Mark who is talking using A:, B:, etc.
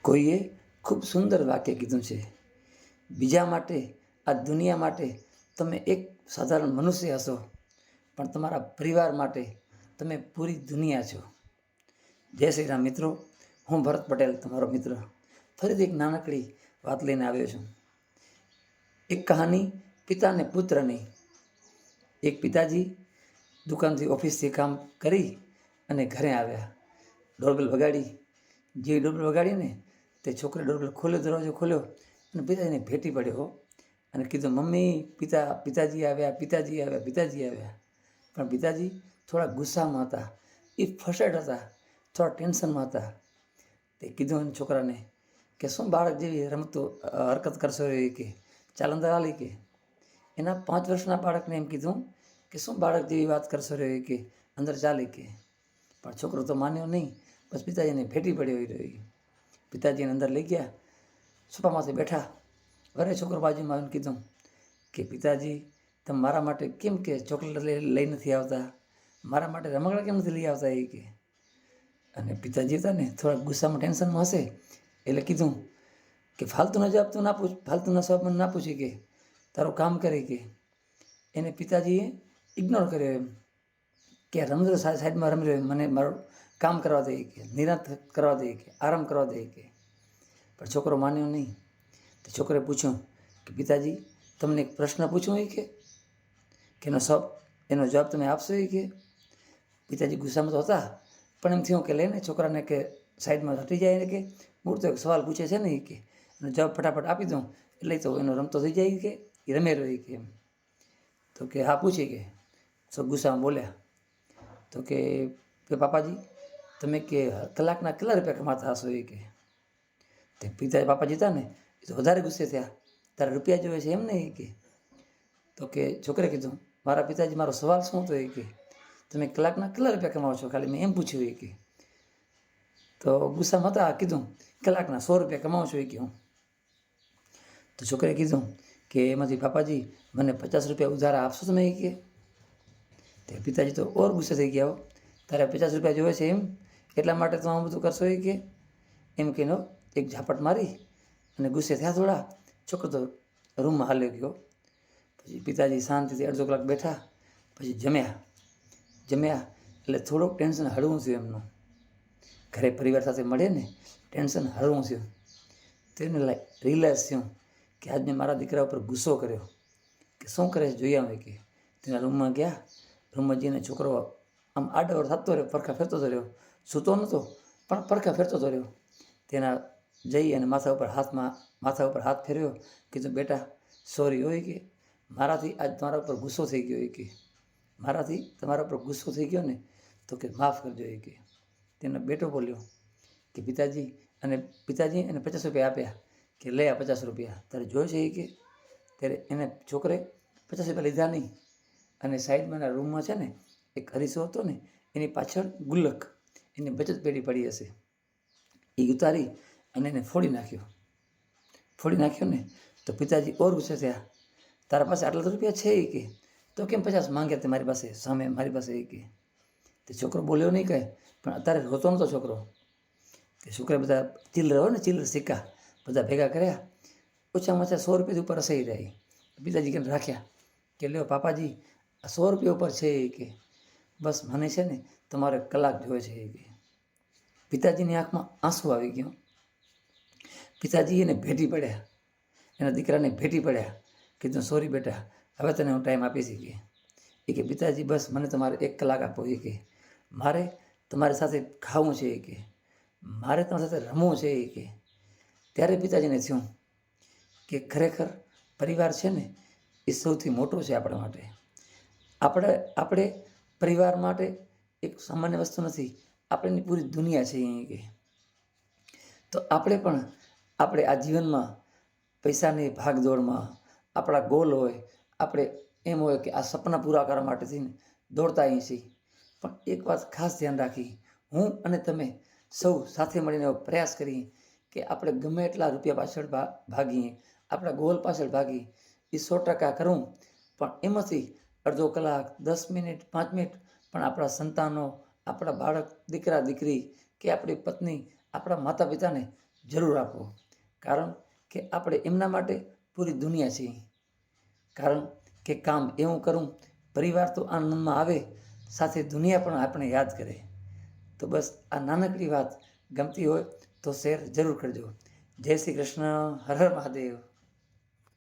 A: કોઈએ ખૂબ સુંદર વાક્ય કીધું છે, બીજા માટે, આ દુનિયા માટે તમે એક સાધારણ મનુષ્ય હશો, પણ તમારા પરિવાર માટે તમે પૂરી દુનિયા છો. જય શ્રી રામ મિત્રો, હું ભરત પટેલ, તમારો મિત્ર, ફરીથી એક નાનકડી વાત લઈને આવ્યો છું. એક કહાની પિતા અને પુત્રની. એક પિતાજી દુકાનથી ઓફિસથી કામ કરી અને ઘરે આવ્યા. ડોરબેલ વગાડી. જે ડોરબેલ વગાડીને તે છોકરે ડોરબેલ ખોલ્યો, દરવાજો ખોલ્યો અને પિતાજીને ભેટી પડ્યો અને કીધું, મમ્મી, પિતાજી આવ્યા, પિતાજી આવ્યા, પિતાજી આવ્યા. પણ પિતાજી થોડા ગુસ્સામાં હતા, એ ફ્રસ્ટ્રેટ હતા, થોડા ટેન્શનમાં હતા. તે કીધું એને છોકરાને કે શું બાળક જેવી રમતો હરકત કરશો એ કે ચાલ અંદર આલી કે. એના 5 વર્ષના બાળકને એમ કીધું કે શું બાળક જેવી વાત કરશો રે કે અંદર ચાલી કે. પણ છોકરો તો માન્યો નહીં, બસ પિતાજીને ભેટી પડ્યો એ રહી. પિતાજીને અંદર લઈ ગયા, સોફામાંથી બેઠા. વરે છોકરો બાજુમાં આવીને કીધું કે પિતાજી, તમે મારા માટે કેમ કે ચોકલેટ લઈ નથી આવતા, મારા માટે રમકડા કેમ નથી લઈ આવતા એ કે. અને પિતાજી હતા ને થોડા ગુસ્સામાં, ટેન્શનમાં હશે એટલે કીધું કે ફાલતુનો જવાબ તું ના પૂછ, ફાલતુના સવાલ મને ના પૂછી કે તારું કામ કરે કે. એને પિતાજીએ ઇગ્નોર કર્યો એમ કે રમજો, સાઈડમાં રમી રહ્યો, મને મારું કામ કરવા દે કે, નિરાંત કરવા દે કે, આરામ કરવા દે કે. પણ છોકરો માન્યો નહીં. તો છોકરે પૂછ્યું કે પિતાજી, તમને એક પ્રશ્ન પૂછું એ કે એનો જવાબ તમે આપશો એ કે. પિતાજી ગુસ્સામાં તો હતા, પણ એમ થયું કે લઈને છોકરાને કે સાઈડમાં હટી જાય ને કે મૂળ તો એક સવાલ પૂછે છે ને એ કે એનો જવાબ ફટાફટ આપી દઉં એટલે તો એનો રમતો થઈ જાય કે એ રમે રહ્યો કે એમ. તો કે હા પૂછી કે. સો ગુસ્સામાં બોલ્યા તો કે પાપાજી, તમે કે કલાકના કેટલા રૂપિયા કમાતા હશો એ કે. તે પિતા પાપાજી હતા ને એ તો વધારે ગુસ્સે થયા, તારે રૂપિયા જોઈએ છે એમ ને એ કે. તો કે છોકરે કીધું, મારા પિતાજી, મારો સવાલ શું હતો એ કે તમે કલાકના કેટલા રૂપિયા કમાવો છો, ખાલી મેં એમ પૂછ્યું એ કે. તો ગુસ્સામાં હતા, કીધું કલાકના 100 રૂપિયા કમાવું છું એ કે હું. તો છોકરે કીધું કે એમાંથી પાપાજી મને 50 રૂપિયા ઉધારા આપશો તમે એ કે. તે પિતાજી તો ઓર ગુસ્સે થઈ ગયા, તારે 50 રૂપિયા જોઈએ છે એમ, એટલા માટે તો આમ બધું કરશો એ કે. એમ કહીને એક ઝાપટ મારી અને ગુસ્સે થયા થોડા. છોકરો તો રૂમમાં હાલ્યો ગયો. પછી પિતાજી શાંતિથી અડધો કલાક બેઠા, પછી જમ્યા એટલે થોડુંક ટેન્શન હળવું થયું એમનું. ઘરે પરિવાર સાથે મળે ને ટેન્શન હળવું થયું. તેને રિયલાઇઝ થયું કે આજ મેં મારા દીકરા ઉપર ગુસ્સો કર્યો, કે શું કરે છે જોઈ આવે કે. તેના રૂમમાં ગયા. રૂમમાં જઈને છોકરો આમ આડોઅવળ થતો રહ્યો, પડખા ફેરતો રહ્યો. સૂતો નહોતો પણ પડખા ફેરતો રહ્યો. તેના જઈ અને માથા ઉપર હાથ ફેરવ્યો. કીધું, બેટા સોરી હોય કે મારાથી આજ તમારા ઉપર ગુસ્સો થઈ ગયો એ કે. મારાથી તમારા ઉપર ગુસ્સો થઈ ગયો ને તો કે માફ કરજો એ કે. તેનો બેટો બોલ્યો કે પિતાજી એને 50 રૂપિયા આપ્યા કે લે આ 50 રૂપિયા તારે જોઈ છે એ કે. ત્યારે એને છોકરે 50 રૂપિયા લીધા નહીં અને સાઈડમાં એના રૂમમાં છે ને એક અરીસો હતો ને એની પાછળ ગુલ્લક, એની બચત પેઢી પડી હશે, એ ઉતારી અને એને ફોડી નાખ્યો ને તો પિતાજી ઓર ગુસ્સે થયા. તારા પાસે આટલા તો રૂપિયા છે એ કે, તો કેમ 50 માંગ્યા તે મારી પાસે, સામે મારી પાસે એ કે. તે છોકરો બોલ્યો નહીં કહે, પણ અત્યારે રોતો નહોતો છોકરો. કે છોકરા બધા ચિલ્લર હોય ને, ચિલ્લર સિક્કા બધા ભેગા કર્યા, ઓછામાં ઓછા 100 રૂપિયા ઉપર હશે રહી. પિતાજી કે રાખ્યા કે લ્યો પાપાજી, આ 100 રૂપિયા ઉપર છે એ કે. બસ મને છે ને તમારે કલાક જોઈએ છે એ કે. પિતાજીની આંખમાં આંસુ આવી ગયો. પિતાજી એને ભેટી પડ્યા, એના દીકરાને ભેટી પડ્યા. કીધું, સોરી બેટા, હવે તને હું ટાઈમ આપીશ કે. એ કે પિતાજી બસ મને તમારે 1 કલાક આપો એ કે. મારે તમારી સાથે ખાવું છે એ કે, મારે તમારી સાથે રમવું છે એ કે. ત્યારે પિતાજીને થયું કે ખરેખર પરિવાર છે ને એ સૌથી મોટો છે આપણા માટે. આપણે પરિવાર માટે એક સામાન્ય વસ્તુ નથી, આપણેની પૂરી દુનિયા છે એ કે. તો આપણે આ જીવનમાં પૈસાની ભાગદોડમાં આપણા ગોલ હોય, આપણે એમ હોય કે આ સપના પૂરા કરવા માટે થઈને દોડતા અહીં છીએ. પણ એક વાત ખાસ ધ્યાન રાખી, હું અને તમે સૌ સાથે મળીને પ્રયાસ કરીએ કે આપણે ગમે એટલા રૂપિયા પાછળ ભાગીએ, આપણા ગોલ પાછળ ભાગીએ, એ 100% કરવું. પણ એમાંથી અડધો કલાક, 10 મિનિટ, 5 મિનિટ પણ આપણા સંતાનો, આપણા બાળક, દીકરા દીકરી કે આપણી પત્ની, આપણા માતા પિતાને જરૂર આપો, કારણ કે આપણે એમના માટે પૂરી દુનિયા છીએ. કારણ કે કામ એવું કરું, પરિવાર તો આનંદમાં આવે, સાથે દુનિયા પણ આપણે યાદ કરે. તો બસ આ નાનકડી વાત ગમતી હોય તો શેર જરૂર કરજો. જય શ્રી કૃષ્ણ. હર હર મહાદેવ.